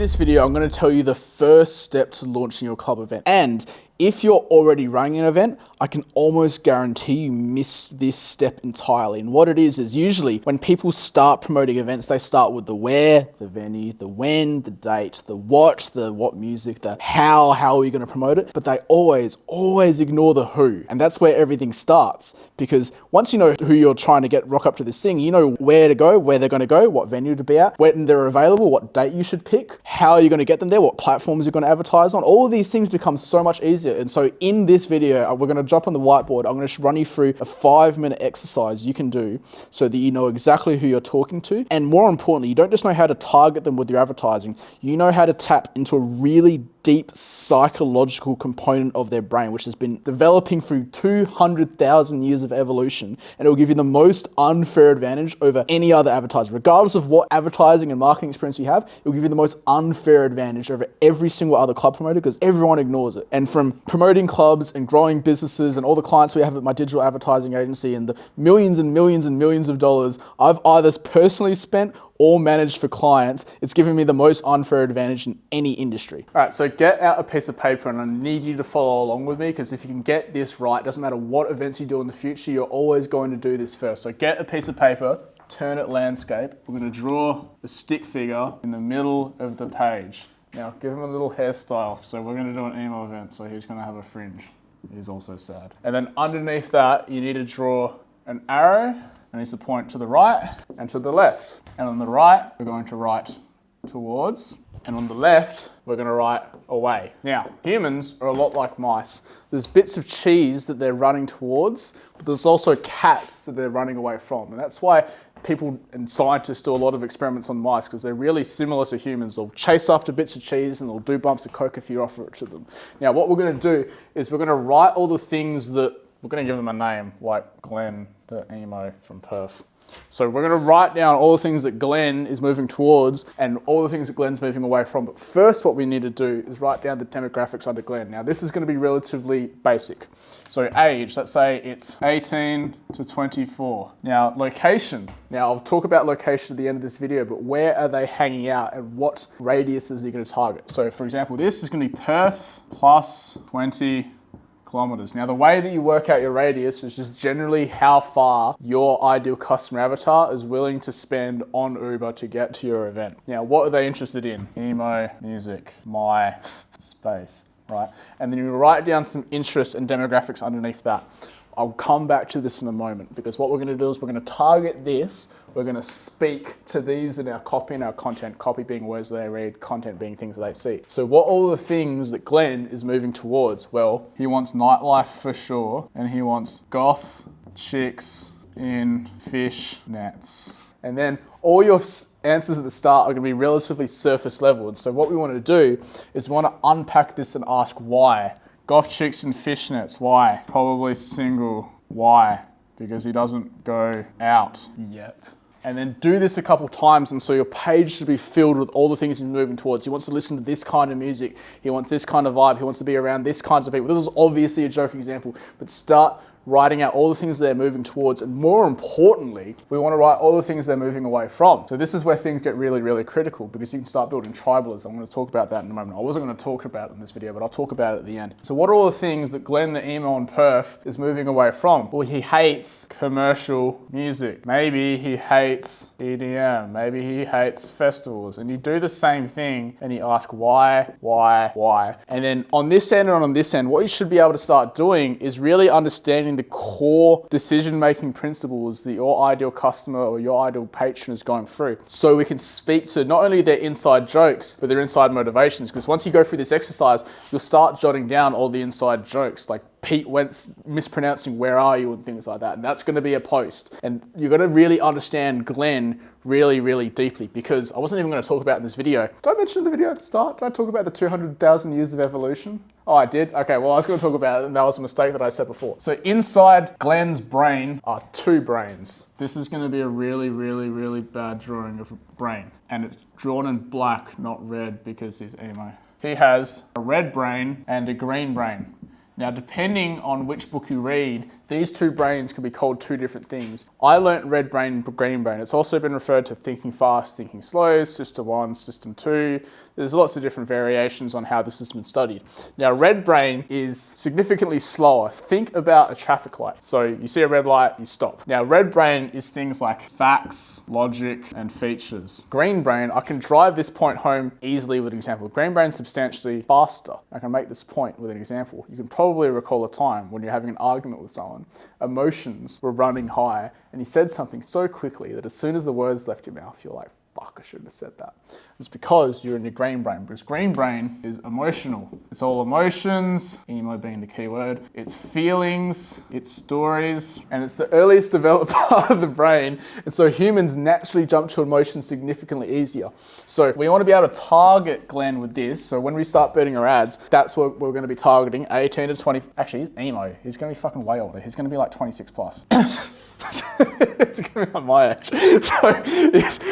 this video, I'm going to tell you the first step to launching your club event. And if you're already running an event, I can almost guarantee you missed this step entirely. And what it is usually when people start promoting events, they start with the where, the venue, the when, the date, the what music, the how are we going to promote it? But they always ignore the who. And that's where everything starts. Because once you know who you're trying to get rock up to this thing, you know where to go, where they're going to go, what venue to be at, when they're available, what date you should pick, how you're going to get them there, what platforms you're going to advertise on. All of these things become so much easier. And so in this video, we're going to jump on the whiteboard. I'm going to run you through a 5-minute exercise you can do so that you know exactly who you're talking to. And more importantly, you don't just know how to target them with your advertising, you know how to tap into a really deep psychological component of their brain, which has been developing through 200,000 years of evolution, and it will give you the most unfair advantage over any other advertiser. Regardless of what advertising and marketing experience you have, it will give you the most unfair advantage over every single other club promoter because everyone ignores it. And from promoting clubs and growing businesses and all the clients we have at my digital advertising agency and the millions and millions and millions of dollars I've either personally spent or managed for clients, it's given me the most unfair advantage in any industry. All right, so get out a piece of paper and I need you to follow along with me because if you can get this right, doesn't matter what events you do in the future, you're always going to do this first. So get a piece of paper, turn it landscape. We're going to draw a stick figure in the middle of the page. Now give him a little hairstyle. So we're going to do an emo event, so he's going to have a fringe. He's also sad. And then underneath that, you need to draw an arrow. It needs to point to the right and to the left. And on the right, we're going to write towards. And on the left, we're going to write away. Now, humans are a lot like mice. There's bits of cheese that they're running towards, but there's also cats that they're running away from. And that's why people and scientists do a lot of experiments on mice because they're really similar to humans. They'll chase after bits of cheese and they'll do bumps of coke if you offer it to them. Now, what we're going to do is we're going to write all the things that we're going to give them a name, like Glenn, the emo from Perth. So we're going to write down all the things that Glenn is moving towards and all the things that Glenn's moving away from. But first, what we need to do is write down the demographics under Glenn. Now, this is going to be relatively basic. So age, let's say it's 18 to 24. Now, location. Now, I'll talk about location at the end of this video, but where are they hanging out and what radiuses are you going to target? So, for example, this is going to be Perth plus 20 kilometers. Now, the way that you work out your radius is just generally how far your ideal customer avatar is willing to spend on Uber to get to your event. Now, what are they interested in? Emo, music, my space, right? And then you write down some interests and demographics underneath that. I'll come back to this in a moment because what we're going to do is we're going to target this. We're going to speak to these in our copy and our content, copy being words they read, content being things that they see. So what all the things that Glenn is moving towards? Well, he wants nightlife for sure, and he wants goth chicks in fish nets. And then all your answers at the start are going to be relatively surface level. And so what we want to do is we want to unpack this and ask why. Goth chicks in fishnets, why? Probably single, why? Because he doesn't go out yet. And then do this a couple times, and so your page should be filled with all the things he's moving towards. He wants to listen to this kind of music. He wants this kind of vibe. He wants to be around this kinds of people. This is obviously a joke example, but start writing out all the things they're moving towards, and more importantly, we want to write all the things they're moving away from. So this is where things get really, really critical because you can start building tribalism. I'm going to talk about that in a moment. I wasn't going to talk about it in this video, but I'll talk about it at the end. So what are all the things that Glenn, the emo in Perth, is moving away from? Well, he hates commercial music. Maybe he hates EDM. Maybe he hates festivals. And you do the same thing and you ask why? And then on this end and on this end, what you should be able to start doing is really understanding the core decision-making principles that your ideal customer or your ideal patron is going through. So we can speak to not only their inside jokes, but their inside motivations. Because once you go through this exercise, you'll start jotting down all the inside jokes, like Pete Wentz mispronouncing "where are you" and things like that. And that's going to be a post. And you're going to really understand Glenn really, really deeply because I wasn't even going to talk about in this video. Did I mention in the video at the start? Did I talk about the 200,000 years of evolution? Oh, I did? Okay, well, I was going to talk about it and that was a mistake that I said before. So inside Glenn's brain are two brains. This is going to be a really, really, really bad drawing of a brain. And it's drawn in black, not red because he's emo. He has a red brain and a green brain. Now, depending on which book you read, these two brains can be called two different things. I learnt red brain and green brain. It's also been referred to thinking fast, thinking slow, system 1, system 2. There's lots of different variations on how this has been studied. Now, red brain is significantly slower. Think about a traffic light. So you see a red light, you stop. Now, red brain is things like facts, logic, and features. Green brain, I can drive this point home easily with an example. Green brain is substantially faster. I can make this point with an example. You can probably recall a time when you're having an argument with someone, emotions were running high, and he said something so quickly that as soon as the words left your mouth, you're like, fuck, I shouldn't have said that. It's because you're in your green brain, because green brain is emotional. It's all emotions, emo being the key word. It's feelings, it's stories, and it's the earliest developed part of the brain. And so humans naturally jump to emotions significantly easier. So we want to be able to target Glenn with this. So when we start building our ads, that's what we're going to be targeting, 18 to 20. Actually, he's emo. He's going to be fucking way older. He's going to be like 26 plus. It's going to be like my age. So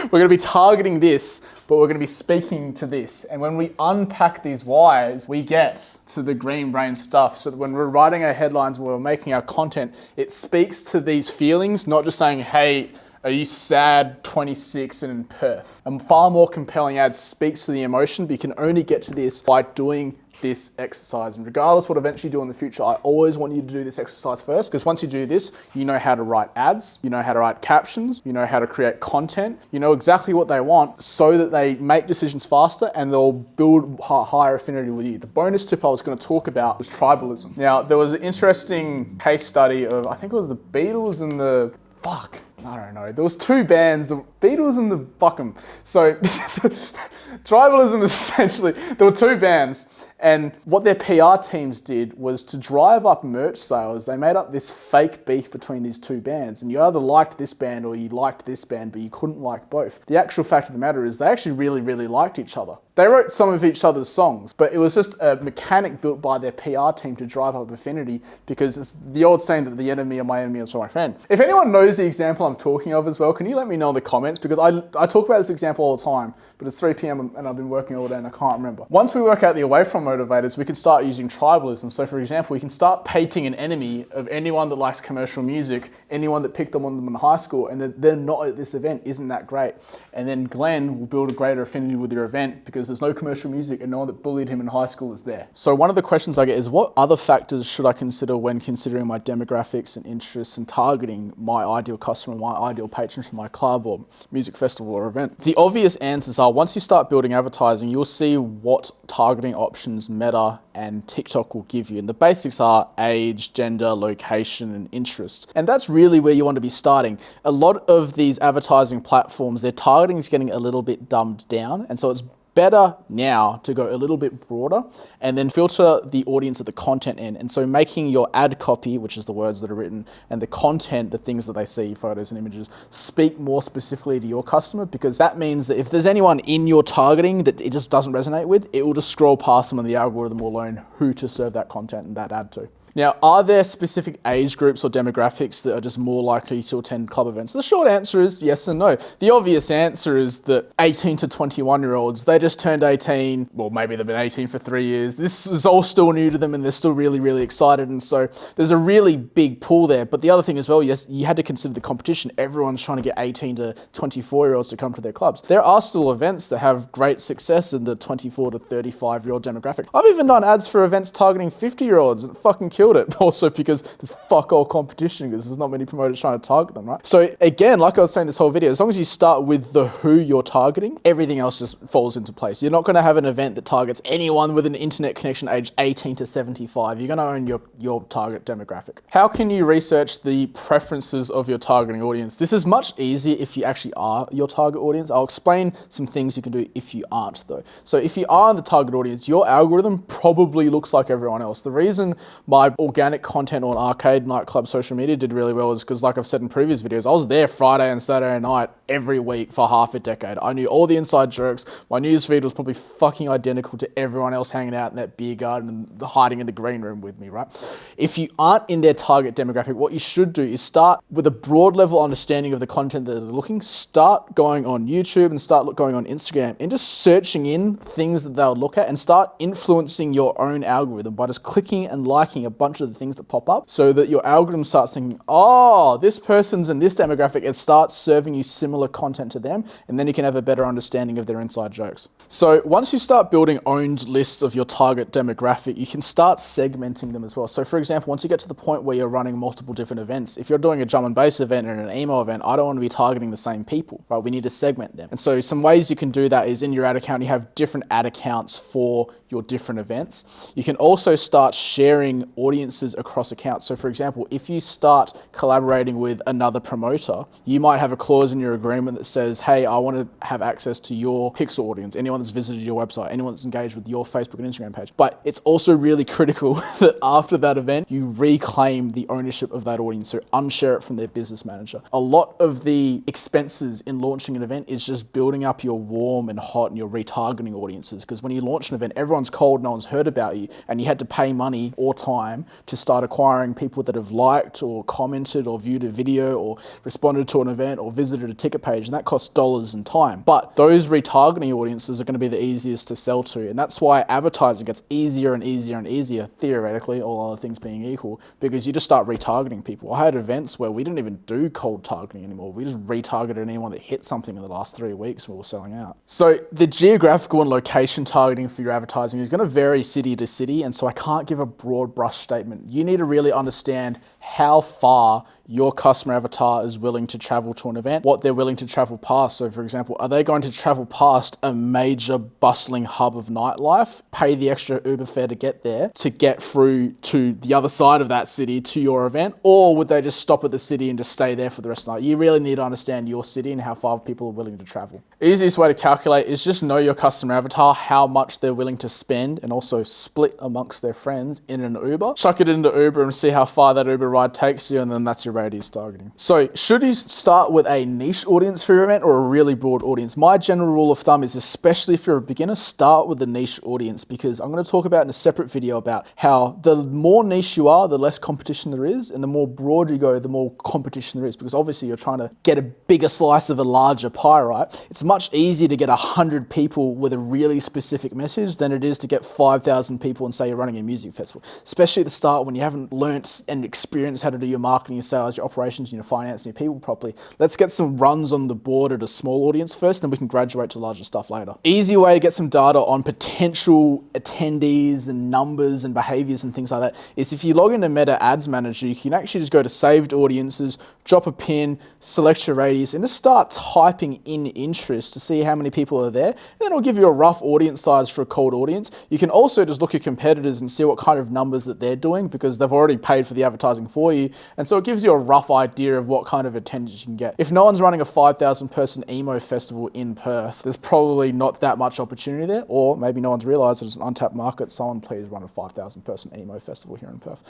we're going to be targeting this, but we're going to be speaking to this. And when we unpack these whys, we get to the green brain stuff. So that when we're writing our headlines, when we're making our content, it speaks to these feelings, not just saying, hey, are you sad, 26 and in Perth? A far more compelling ad speaks to the emotion, but you can only get to this by doing this exercise. And regardless what events you do in the future, I always want you to do this exercise first, because once you do this, you know how to write ads, you know how to write captions, you know how to create content, you know exactly what they want so that they make decisions faster and they'll build higher affinity with you. The bonus tip I was going to talk about was tribalism. Now, there was an interesting case study of, I think it was the Beatles and the, I don't know. There was two bands, the Beatles and the Buckham. So tribalism is essentially, there were two bands, and what their PR teams did was to drive up merch sales. They made up this fake beef between these two bands, and you either liked this band or you liked this band, but you couldn't like both. The actual fact of the matter is they actually really, really liked each other. They wrote some of each other's songs, but it was just a mechanic built by their PR team to drive up affinity, because it's the old saying that the enemy of my enemy is my friend. If anyone knows the example I'm talking of as well, can you let me know in the comments? Because I talk about this example all the time, but it's 3 p.m. and I've been working all day and I can't remember. Once we work out the away from motivators, we can start using tribalism. So for example, we can start painting an enemy of anyone that likes commercial music, anyone that picked them on them in high school, and that they're not at this event isn't that great. And then Glenn will build a greater affinity with your event because there's no commercial music and no one that bullied him in high school is there. So one of the questions I get is, what other factors should I consider when considering my demographics and interests and targeting my ideal customer, my ideal patrons for my club or music festival or event? The obvious answers are, once you start building advertising, you'll see what targeting options Meta and TikTok will give you. And the basics are age, gender, location, and interests. And that's really where you want to be starting. A lot of these advertising platforms, their targeting is getting a little bit dumbed down. And so it's better now to go a little bit broader and then filter the audience at the content end. And so making your ad copy, which is the words that are written, and the content, the things that they see, photos and images, speak more specifically to your customer, because that means that if there's anyone in your targeting that it just doesn't resonate with, it will just scroll past them and the algorithm will learn who to serve that content and that ad to. Now, are there specific age groups or demographics that are just more likely to attend club events? The short answer is yes and no. The obvious answer is that 18 to 21-year-olds, they just turned 18, well, maybe they've been 18 for 3 years. This is all still new to them and they're still really, really excited. And so there's a really big pool there. But the other thing as well, yes, you had to consider the competition. Everyone's trying to get 18 to 24-year-olds to come to their clubs. There are still events that have great success in the 24 to 35-year-old demographic. I've even done ads for events targeting 50-year-olds and fucking killed it, also because there's fuck all competition, because there's not many promoters trying to target them, right? So again, like I was saying this whole video, as long as you start with the who you're targeting, everything else just falls into place. You're not going to have an event that targets anyone with an internet connection aged 18 to 75. You're going to own your target demographic. How can you research the preferences of your targeting audience? This is much easier if you actually are your target audience. I'll explain some things you can do if you aren't though. So if you are the target audience, your algorithm probably looks like everyone else. The reason my my organic content on Arcade, Nightclub, social media did really well is because, like I've said in previous videos, I was there Friday and Saturday night every week for half a decade. I knew all the inside jokes. My newsfeed was probably fucking identical to everyone else hanging out in that beer garden and hiding in the green room with me, right? If you aren't in their target demographic, what you should do is start with a broad level understanding of the content that they're looking. Start going on YouTube and start going on Instagram and just searching in things that they'll look at and start influencing your own algorithm by just clicking and liking a bunch of the things that pop up so that your algorithm starts thinking, oh, this person's in this demographic, and starts serving you similar content to them, and then you can have a better understanding of their inside jokes. So once you start building owned lists of your target demographic, you can start segmenting them as well. So for example, once you get to the point where you're running multiple different events, if you're doing a drum and bass event and an emo event, I don't want to be targeting the same people, right? We need to segment them. And so some ways you can do that is in your ad account, you have different ad accounts for your different events. You can also start sharing audiences across accounts. So for example, if you start collaborating with another promoter, you might have a clause in your agreement that says, hey, I want to have access to your Pixel audience, anyone that's visited your website, anyone that's engaged with your Facebook and Instagram page. But it's also really critical that after that event, you reclaim the ownership of that audience, so unshare it from their business manager. A lot of the expenses in launching an event is just building up your warm and hot and your retargeting audiences, because when you launch an event, everyone's cold, no one's heard about you, and you had to pay money or time to start acquiring people that have liked or commented or viewed a video or responded to an event or visited a ticket page, and that costs dollars and time. But those retargeting audiences are going to be the easiest to sell to, and that's why advertising gets easier and easier and easier, theoretically, all other things being equal, because you just start retargeting people. I had events where we didn't even do cold targeting anymore. We just retargeted anyone that hit something in the last 3 weeks when we were selling out. So the geographical and location targeting for your advertising is going to vary city to city, and so I can't give a broad brush statement. You need to really understand how far your customer avatar is willing to travel to an event, what they're willing to travel past. So for example, are they going to travel past a major bustling hub of nightlife, pay the extra Uber fare to get there, to get through to the other side of that city to your event? Or would they just stop at the city and just stay there for the rest of the night? You really need to understand your city and how far people are willing to travel. Easiest way to calculate is just know your customer avatar, how much they're willing to spend, and also split amongst their friends in an Uber. Chuck it into Uber and see how far that Uber ride takes you, and then that's your radius targeting. So should you start with a niche audience for your event or a really broad audience? My general rule of thumb is, especially if you're a beginner, start with a niche audience, because I'm going to talk about in a separate video about how the more niche you are, the less competition there is, and the more broad you go, the more competition there is, because obviously you're trying to get a bigger slice of a larger pie, right? It's much easier to get 100 people with a really specific message than it is to get 5,000 people and say you're running a music festival, especially at the start when you haven't learnt and experienced how to do your marketing, your sales, your operations, your finance, and your people properly. Let's get some runs on the board at a small audience first, then we can graduate to larger stuff later. Easy way to get some data on potential attendees and numbers and behaviors and things like that is if you log into Meta Ads Manager, you can actually just go to saved audiences, drop a pin, select your radius, and just start typing in interest to see how many people are there. And then it'll give you a rough audience size for a cold audience. You can also just look at competitors and see what kind of numbers that they're doing, because they've already paid for the advertising for you. And so it gives you a rough idea of what kind of attendance you can get. If no one's running a 5,000 person emo festival in Perth, there's probably not that much opportunity there, or maybe no one's realized it's an untapped market. Someone please run a 5,000 person emo festival here in Perth.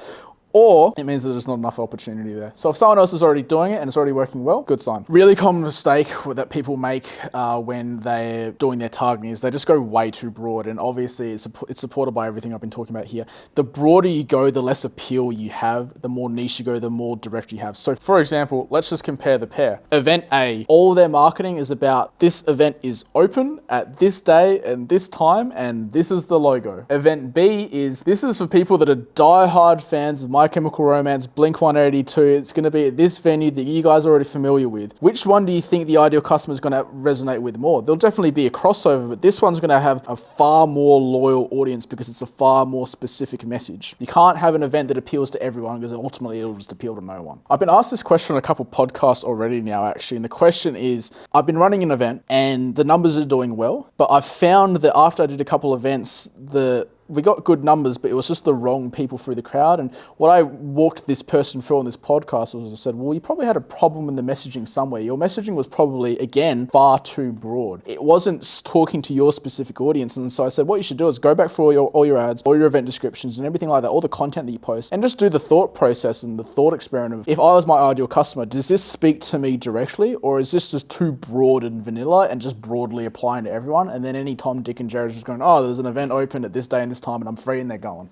Or it means that there's not enough opportunity there. So if someone else is already doing it and it's already working well, good sign. Really common mistake that people make when they're doing their targeting is they just go way too broad, and obviously it's supported by everything I've been talking about here. The broader you go, the less appeal you have. The more niche you go, the more direct you have. So for example, let's just compare the pair. Event A, all their marketing is about this event is open at this day and this time, and this is the logo. Event B is, this is for people that are diehard fans of My Chemical Romance, Blink-182. It's going to be at this venue that you guys are already familiar with. Which one do you think the ideal customer is going to resonate with more? There'll definitely be a crossover, but this one's going to have a far more loyal audience because it's a far more specific message. You can't have an event that appeals to everyone, because ultimately it'll just appeal to no one. I've been asked this question on a couple podcasts already now, actually, and the question is, I've been running an event and the numbers are doing well, but I've found that after I did a couple events, the we got good numbers, but it was just the wrong people through the crowd. And what I walked this person through on this podcast was I said, well, you probably had a problem in the messaging somewhere. Your messaging was probably, again, far too broad. It wasn't talking to your specific audience. And so I said, what you should do is go back through all your ads, all your event descriptions and everything like that, all the content that you post, and just do the thought process and the thought experiment of, if I was my ideal customer, does this speak to me directly, or is this just too broad and vanilla and just broadly applying to everyone? And then any Tom, Dick and Jerry is just going, oh, there's an event open at this day and this time and I'm free, and they're going.